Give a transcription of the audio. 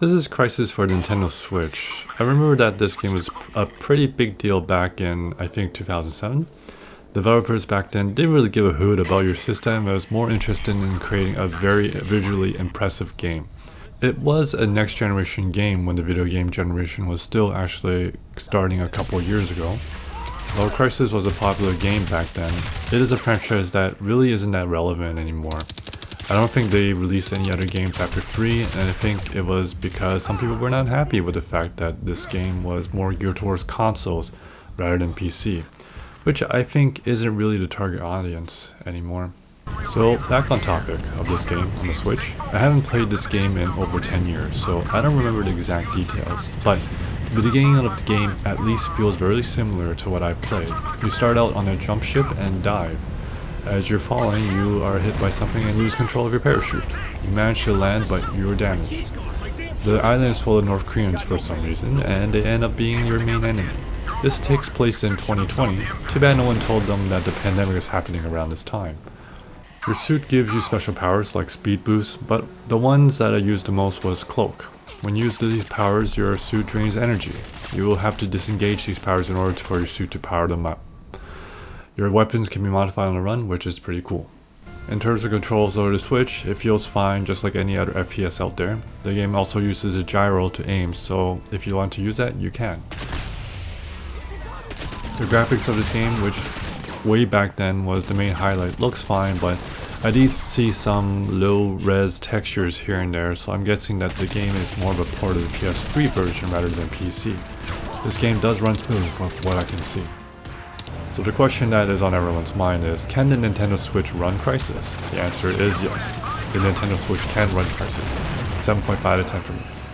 This is Crysis for Nintendo Switch. I remember that this game was a pretty big deal back in, I think, 2007. Developers back then didn't really give a hoot about your system, but was more interested in creating a very visually impressive game. It was a next generation game when the video game generation was still actually starting a couple years ago. While Crysis was a popular game back then, it is a franchise that really isn't that relevant anymore. I don't think they released any other games after 3, and I think it was because some people were not happy with the fact that this game was more geared towards consoles rather than PC, which I think isn't really the target audience anymore. So back on topic of this game on the Switch, I haven't played this game in over 10 years, so I don't remember the exact details, but the beginning of the game at least feels very similar to what I've played. You start out on a jump ship and dive. As you're falling, you are hit by something and lose control of your parachute. You manage to land, but you are damaged. The island is full of North Koreans for some reason, and they end up being your main enemy. This takes place in 2020. Too bad no one told them that the pandemic is happening around this time. Your suit gives you special powers like speed boosts, but the ones that I used the most was Cloak. When you use these powers, your suit drains energy. You will have to disengage these powers in order for your suit to power them up. Your weapons can be modified on the run, which is pretty cool. In terms of controls over the Switch, it feels fine just like any other FPS out there. The game also uses a gyro to aim, so if you want to use that, you can. The graphics of this game, which way back then was the main highlight, looks fine, but I did see some low-res textures here and there, so I'm guessing that the game is more of a port of the PS3 version rather than PC. This game does run smooth from what I can see. So the question that is on everyone's mind is, can the Nintendo Switch run Crysis? The answer is yes. The Nintendo Switch can run Crysis. 7.5 out of 10 for me.